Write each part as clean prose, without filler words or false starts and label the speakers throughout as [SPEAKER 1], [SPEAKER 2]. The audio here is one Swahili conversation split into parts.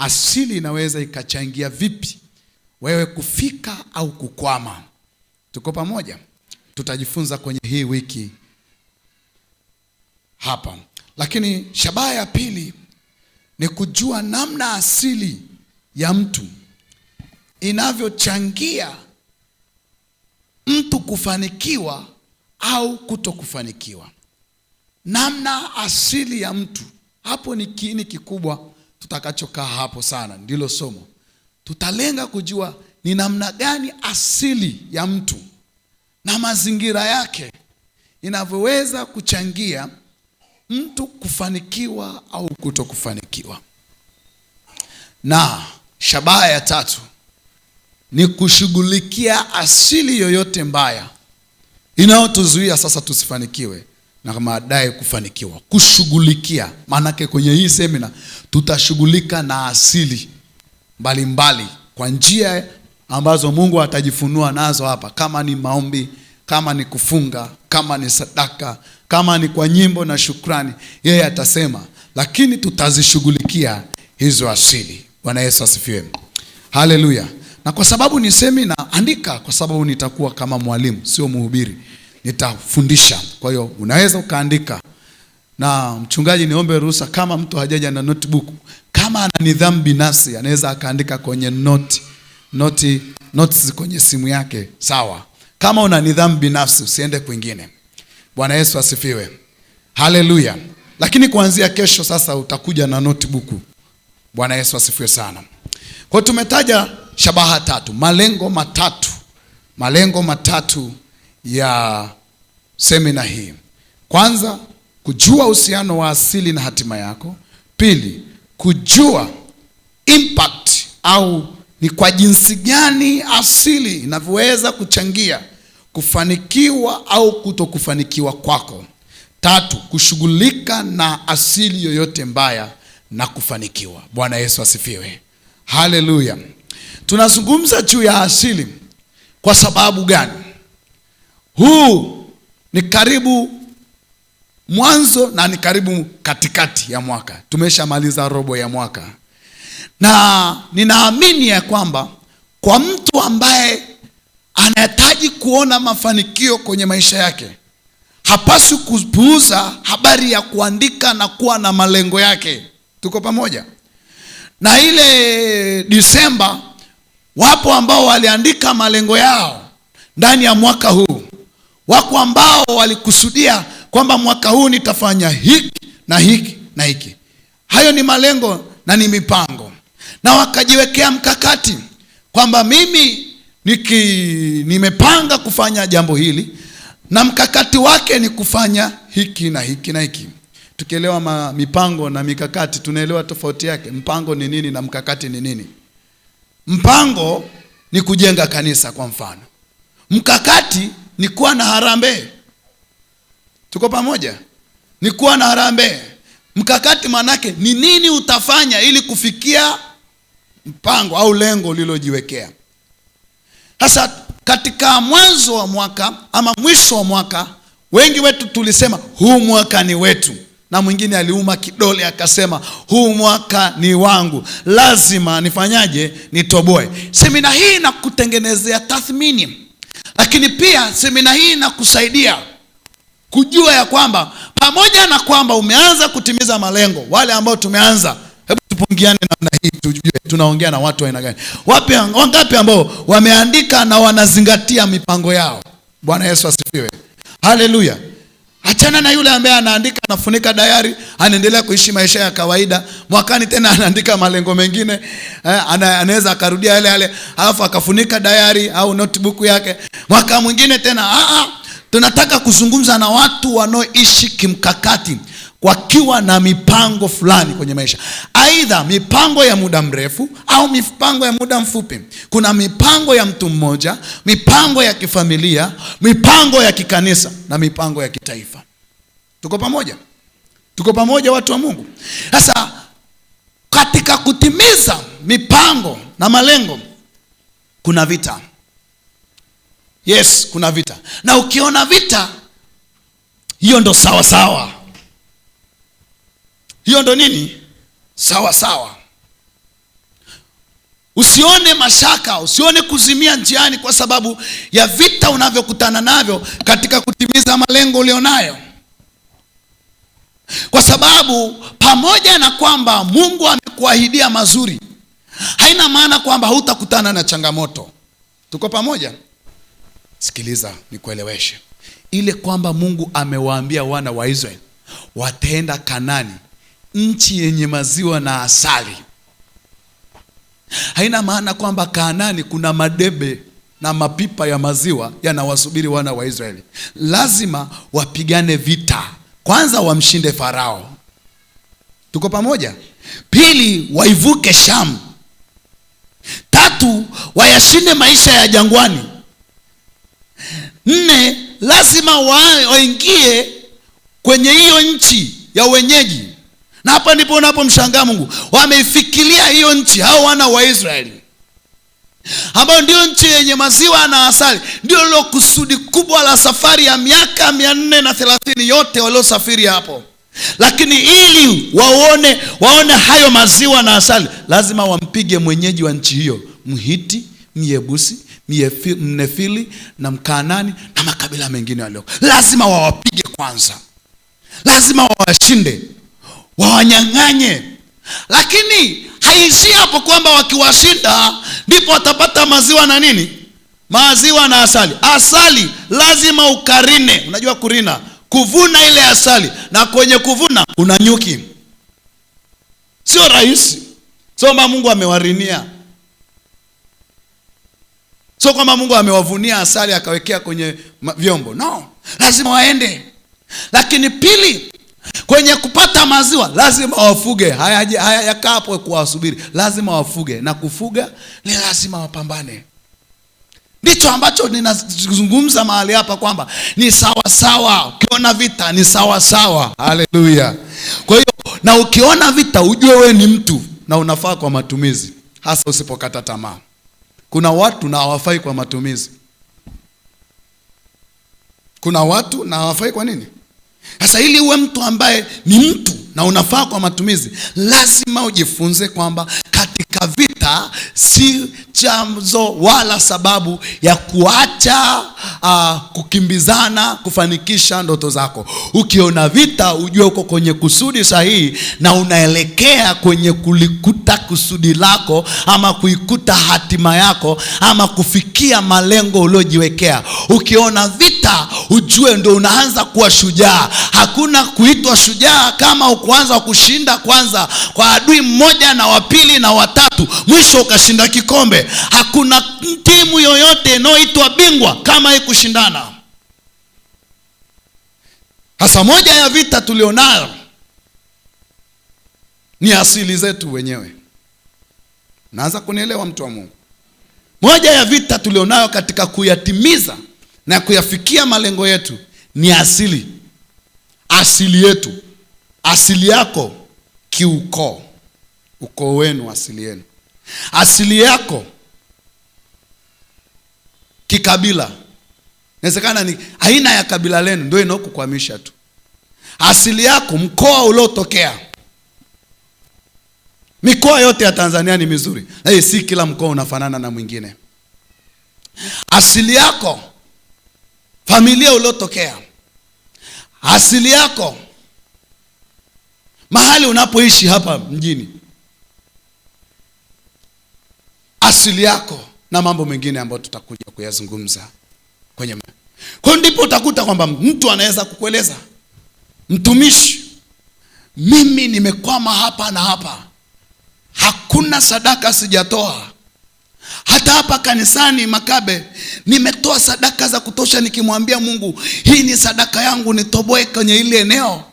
[SPEAKER 1] asili inaweza ikachangia vipi wewe kufika au kukwama. Tuko pamoja? Tutajifunza kwenye hii wiki hapa. Lakini shabaha ya pili ni kujua namna asili ya mtu inavyochangia mtu kufanikiwa au kutokufanikiwa. Namna asili ya mtu, hapo ni kiini kikubwa tutakachokaa hapo sana, ndilo somo. Tutalenga kujua ni namna gani asili ya mtu na mazingira yake inavyoweza kuchangia mtu kufanikiwa au kutokufanikiwa. Na shabaha ya tatu ni kushughulikia asili yoyote mbaya inayotuzuia sasa tusifanikiwe na baadaye kufanikiwa. Kushughulikia, maanake kwenye hii semina tutashughulika na asili mbalimbali kwa njia ambazo Mungu atajifunua nazo hapa, kama ni maombi, kama ni kufunga, kama ni sadaka, kama ni kwa nyimbo na shukrani, yeye atasema, lakini tutazishughulikia hizo asili. Bwana Yesu asifiwe. Haleluya. Na kwa sababu ni semina, andika, kwa sababu nitakuwa kama mwalimu, sio mhubiri. Nitafundisha. Kwa hiyo unaweza ukaandika. Na mchungaji, niombe ruhusa, kama mtu hajaja na notebook, kama ana nidhamu binafsi, anaweza akaandika kwenye notes kwenye simu yake, sawa. Kama una nidhamu binafsi, usiende kwingine. Bwana Yesu asifiwe. Haleluya. Lakini kuanzia kesho sasa utakuja na notebook. Bwana Yesu asifiwe sana. Kwa hiyo tumetaja shabaha tatu, malengo matatu ya semina hii. Kwanza, kujua uhusiano wa asili na hatima yako. Pili, kujua impact au ni kwa jinsi gani asili inavyoweza kuchangia kufanikiwa au kutokufanikiwa kwako. Tatu, kushughulika na asili yoyote mbaya na kufanikiwa. Bwana Yesu asifiwe. Haleluya. Tunazungumza juu ya asili kwa sababu gani? Huu ni karibu mwanzo na ni karibu katikati ya mwaka. Tumeshamaliza robo ya mwaka. Na ninaamini ya kwamba kwa mtu ambaye anahitaji kuona mafanikio kwenye maisha yake, hapaswi kupuuza habari ya kuandika na kuwa na malengo yake. Tuko pamoja? Na ile Disemba, wapo ambao waliandika malengo yao ndani ya mwaka huu. Wako ambao walikusudia kwamba mwaka huu nitafanya hiki na hiki na hiki. Hayo ni malengo na ni mipango. Na wakajiwekea mkakati kwamba mimi nimepanga kufanya jambo hili, na mkakati wake ni kufanya hiki na hiki na hiki. Tukielewa mipango na mikakati, tunaelewa tofauti yake. Mpango ni nini na mkakati ni nini? Mpango ni kujenga kanisa kwa mfano. Mkakati ni kuwa na harambee. Tuko pamoja? Ni kuwa na harambee. Mkakati manake ni nini utafanya ili kufikia mpango au lengo ulilojiwekea. Sasa katika mwanzo wa mwaka ama mwisho wa mwaka, wengi wetu tulisema huu mwaka ni wetu. Na mwingine aliuma kidole akasema huu mwaka ni wangu, lazima nifanyaje? Nitoboe. Semina hii inakutengenezea tathmini. Lakini pia semina hii inakusaidia kujua ya kwamba pamoja na kwamba umeanza kutimiza malengo, wale ambao tumeanza, hebu tupungiane namna hii tujue tunaongea na watu aina gani. Wangapi ambao wameandika na wanazingatia mipango yao? Bwana Yesu asifiwe. Haleluya. Achana na yule ambaye anaandika, anafunika diary, anaendelea kuishi maisha ya kawaida. Mwakani tena anaandika malengo mengine, anaweza akarudia yale alafu akafunika diary au notebook yake. Mwaka mwingine tena tunataka kuzungumza na watu wanaoishi kimkakati, wakiwa na mipango fulani kwenye maisha. Aidha mipango ya muda mrefu au mipango ya muda mfupi. Kuna mipango ya mtu mmoja, mipango ya kifamilia, mipango ya kikanisa na mipango ya kitaifa. Tuko pamoja? Tuko pamoja watu wa Mungu? Sasa katika kutimiza mipango na malengo kuna vita. Yes, kuna vita. Na ukiona vita, hiyo ndo sawa sawa. Hiyo ndo nini? Sawa sawa. Usione mashaka, usione kuzimia njiani kwa sababu ya vita unavyokutana navyo katika kutimiza malengo ulionayo. Kwa sababu pamoja na kwamba Mungu amekuahidia mazuri, haina maana kwamba hutakutana na changamoto. Tuko pamoja? Sikiliza nikueleweshe. Ile kwamba Mungu amewaambia wana wa Israeli wataenda Kanaani, nchi yenye maziwa na asali, haina maana kwamba Kanaani kuna madebe na mapipa ya maziwa yanawasubiri wana wa Israeli. Lazima wapigane vita. Kwanza wamshinde Farao. Tuko pamoja? Pili, waivuke Shamu. Tatu, wayashinde maisha ya jangwani. Nne, lazima waingie kwenye hiyo nchi ya wenyeji. Na hapa ndipo unapomshangaa Mungu. Wameifikiria hiyo nchi, hao wana wa Israeli, ambao ndio nchi yenye maziwa na asali. Ndio lilo kusudi kubwa la safari ya miaka 430 yote waliosafiri hapo. Lakini ili waone hayo maziwa na asali, lazima wampige mwenyeji wa nchi hiyo, Mhiti, Myebusi, Mnefili na Mkanani na makabila mengine walio. Lazima wawapige kwanza. Lazima wawashinde, wawanyang'anye. Lakini haishii hapo kwamba wakiwashinda ndipo watapata maziwa na nini? Maziwa na asali. Asali lazima ukarine. Unajua kurina? Kuvuna ile asali. Na kwenye kuvuna kuna nyuki. Sio rahisi. Sio kwamba Mungu amewarinia. Sio kwamba Mungu amewavunia asali akawekea kwenye vyombo. No. Lazima waende. Lakini pili, kwenye kupata maziwa lazima wafuge. Haya yakaa hapo kuwasubiri. Lazima wafuge, na kufuga ni lazima wapambane. Ndicho ambacho ninazungumza mahali hapa kwamba ni sawa sawa. Ukiona vita ni sawa sawa. Haleluya. Kwa hiyo na ukiona vita ujue we ni mtu na unafaa kwa matumizi, hasa usipokata tamaa. Kuna watu na hawafai kwa matumizi. Kuna watu na hawafai kwa nini? Sasa ili uwe mtu ambaye ni mtu na unafaa kwa matumizi, lazima ujifunze kwamba katika vita si chanzo wala sababu ya kuacha kukimbizana kufanikisha ndoto zako. Ukiona vita ujue uko kwenye kusudi sahihi na unaelekea kwenye kulikuta kusudi lako, ama kuikuta hatima yako, ama kufikia malengo uliojiwekea. Ukiona vita ujue ndo unaanza kuwa shujaa. Hakuna kuitwa shujaa kama ukuanza kushinda kwanza kwa adui mmoja na wa pili na watatu, mwisho ukashinda kikombe. Hakuna timu yoyote inayoitwa bingwa kama haikushindana. Hasa moja ya vita tulionayo ni asili zetu wenyewe. Naanza kunielewa mtu wa Mungu? Moja ya vita tulionayo katika kuyatimiza na kuyafikia malengo yetu ni asili. Asili yetu. Asili yako kiukoo. Ukoo wenu, asili yenu. Asili yako kikabila. Inawezekana ni aina ya kabila lenu ndio inaokukwamisha tu. Asili yako, mkoa uliotokea. Mikoa yote ya Tanzania ni mizuri, lakini si kila mkoa unafanana na mwingine. Asili yako, familia uliotokea. Asili yako, mahali unapoishi hapa mjini. Asili yako na mambo mengine ambayo tutakuja kuyazungumza kwenye. Kwa ndipo utakuta kwamba mtu anaweza kukueleza, mtumishi, mimi nimekwama hapa na hapa, hakuna sadaka sijatoa. Hata hapa kanisani Makabe nimetoa sadaka za kutosha, nikimwambia Mungu hii ni sadaka yangu nitoboe kwenye ile eneo.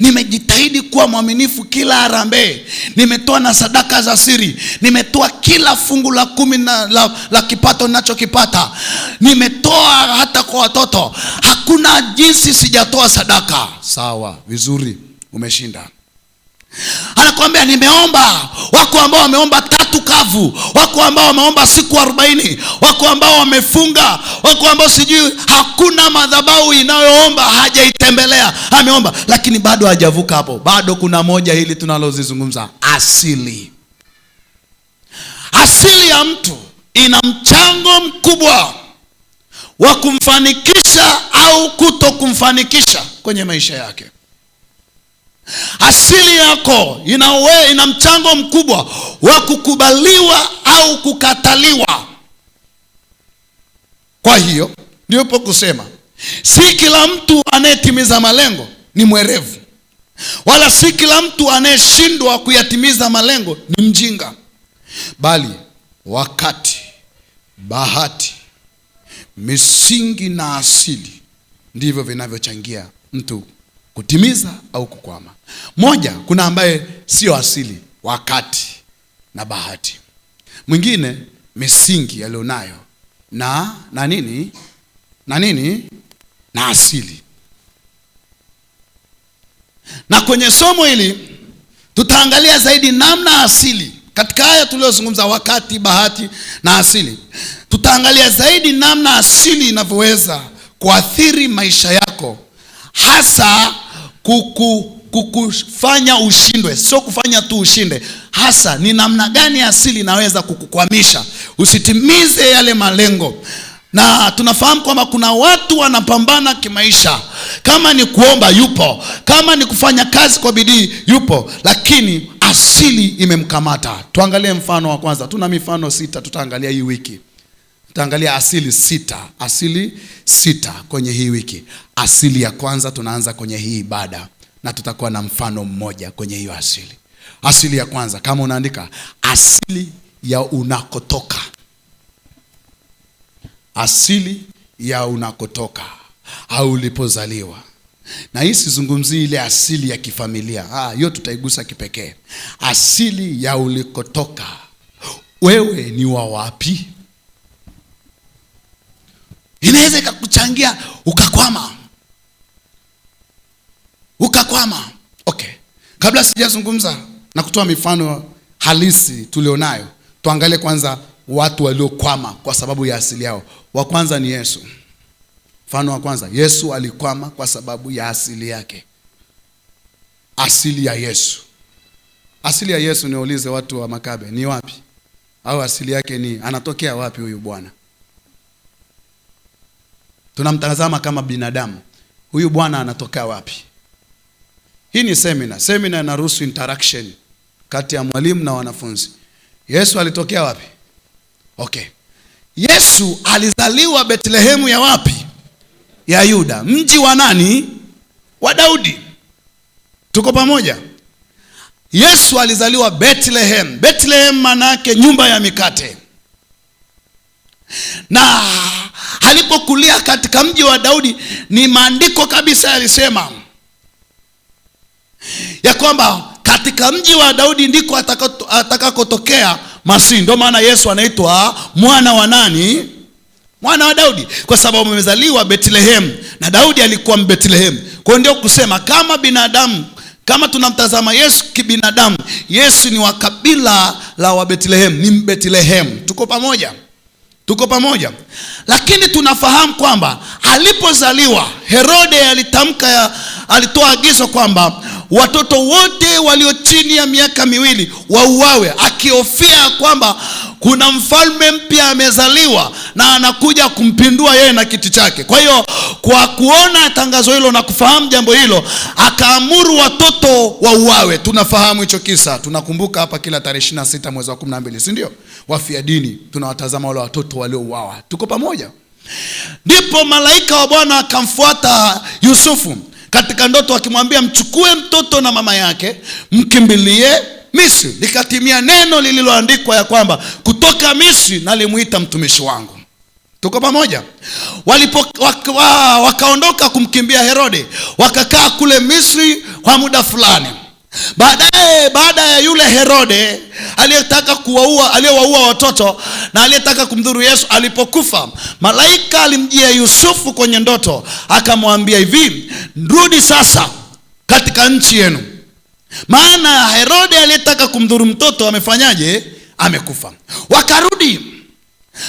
[SPEAKER 1] Nimejitahidi kuwa mwaminifu kila harambee. Nimetoa na sadaka za siri. Nimetoa kila fungu la 10 la kipato ninachokipata. Nimetoa hata kwa watoto. Hakuna jinsi sijatoa sadaka. Sawa, vizuri, umeshinda. Anakuambia nimeomba. Wako ambao wameomba 3 kavu, wako ambao wameomba siku 40, wako ambao wamefunga, wako ambao sijui. Hakuna madhabahu inayoomba hajaitembelea. Ameomba lakini bado hajavuka hapo. Bado kuna moja hili tunalozizungumza, asili. Asili ya mtu ina mchango mkubwa wa kumfanikisha au kuto kumfanikisha kwenye maisha yake. Asili yako ina mchango mkubwa wa kukubaliwa au kukataliwa. Kwa hiyo ndipo kusema si kila mtu anayetimiza malengo ni mwerevu, wala si kila mtu anayeshindwa kuyatimiza malengo ni mjinga, bali wakati, bahati, misingi na asili ndivyo vinavyochangia mtu kutimiza au kukwama. Moja, kuna ambaye sio asili, wakati na bahati. Mwingine misingi alionayo na asili. Na kwenye somo hili tutaangalia zaidi namna asili. Katika haya tuliyozungumza, wakati, bahati na asili, tutaangalia zaidi namna asili inavyoweza kuathiri maisha yako, hasa kukufanya ushindwe. Sio kufanya tu ushinde, hasa ni namna gani asili inaweza kukukwamisha usitimize yale malengo. Na tunafahamu kwamba kuna watu wanapambana kimaisha, kama ni kuomba yupo, kama ni kufanya kazi kwa bidii yupo, lakini asili imemkamata. Tuangalie mfano wa kwanza. Tuna mifano 6 tutaangalia hii wiki. Tutaangalia asili 6 kwenye hii wiki. Asili ya kwanza tunaanza kwenye hii ibada, na tutakuwa na mfano mmoja kwenye hiyo asili. Asili ya kwanza, kama unaandika, asili ya unakotoka. Asili ya unakotoka au ulipozaliwa. Na hii sizungumzii ile asili ya kifamilia. Hiyo tutaigusa kipekee. Asili ya ulikotoka. Wewe ni wa wapi? Inaweza ikakuchangia ukakwama. Okay. Kabla sijazungumza na kutoa mifano halisi tulionayo, tuangalie kwanza watu waliokwama kwa sababu ya asili yao. Wa kwanza ni Yesu. Mfano wa kwanza, Yesu alikwama kwa sababu ya asili yake. Asili ya Yesu. Asili ya Yesu, niulize watu wa Makabe, ni wapi? Au asili yake ni anatokea wapi huyu Bwana? Tunamtazama kama binadamu. Huyu Bwana anatokea wapi? Hii ni seminar. Seminar inaruhusu interaction kati ya mwalimu na wanafunzi. Yesu alitokea wapi? Okay. Yesu alizaliwa Bethlehemu ya wapi? Ya Yuda. Mji wa nani? Wa Daudi. Tuko pamoja? Yesu alizaliwa Bethlehem. Bethlehem maana yake nyumba ya mikate. Na alipokulia katika mji wa Daudi, ni maandiko kabisa yalisema ya kwamba katika mji wa Daudi ndiko atakakotokea Masihi. Ndio maana Yesu anaitwa mwana wa nani? Mwana wa Daudi, kwa sababu amezaliwa Bethlehem na Daudi alikuwa Mbethlehem. Kwa ndio kusema kama binadamu, kama tunamtazama Yesu kibinadamu, Yesu ni wa kabila la wa Bethlehem, ni Mbethlehem. Tuko pamoja? Lakini tunafahamu kwamba alipozaliwa, Herode alitoa agizo kwamba watoto wote walio chini ya miaka 2 wauawe, akihofia kwamba kuna mfalme mpya amezaliwa na anakuja kumpindua yeye na kiti chake. Kwa hiyo kwa kuona tangazo hilo na kufahamu jambo hilo, akaamuru watoto wauawe. Tunafahamu hicho kisa. Tunakumbuka hapa kila tarehe 26 mwezi wa 12, si ndio? Wafia dini tunawatazama wale watoto waliouawa. Tuko pamoja? Ndipo malaika wa Bwana akamfuata Yusufu katika ndoto akimwambia, mchukue mtoto na mama yake mkimbilie Misri, likatimia neno lililoandikwa ya kwamba kutoka Misri nalimuita mtumishi wangu. Tuko pamoja? Wakaondoka kumkimbia Herode, wakakaa kule Misri kwa muda fulani. Baada ya yule Herode aliyewaua watoto na aliyetaka kumdhuru Yesu alipokufa, malaika alimjia Yusufu kwenye ndoto akamwambia hivi, rudi sasa katika nchi yenu, maana Herode aliyetaka kumdhuru mtoto amefanyaje? Amekufa. Wakarudi.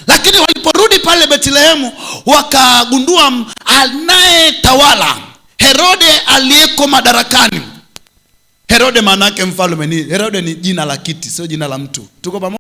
[SPEAKER 1] Lakini waliporudi pale Bethlehemu, wakagundua anayetawala Herode aliyeko madarakani. Herode maana yake mfalme. Herode ni jina la kiti, sio jina la mtu. Tuko pamoja?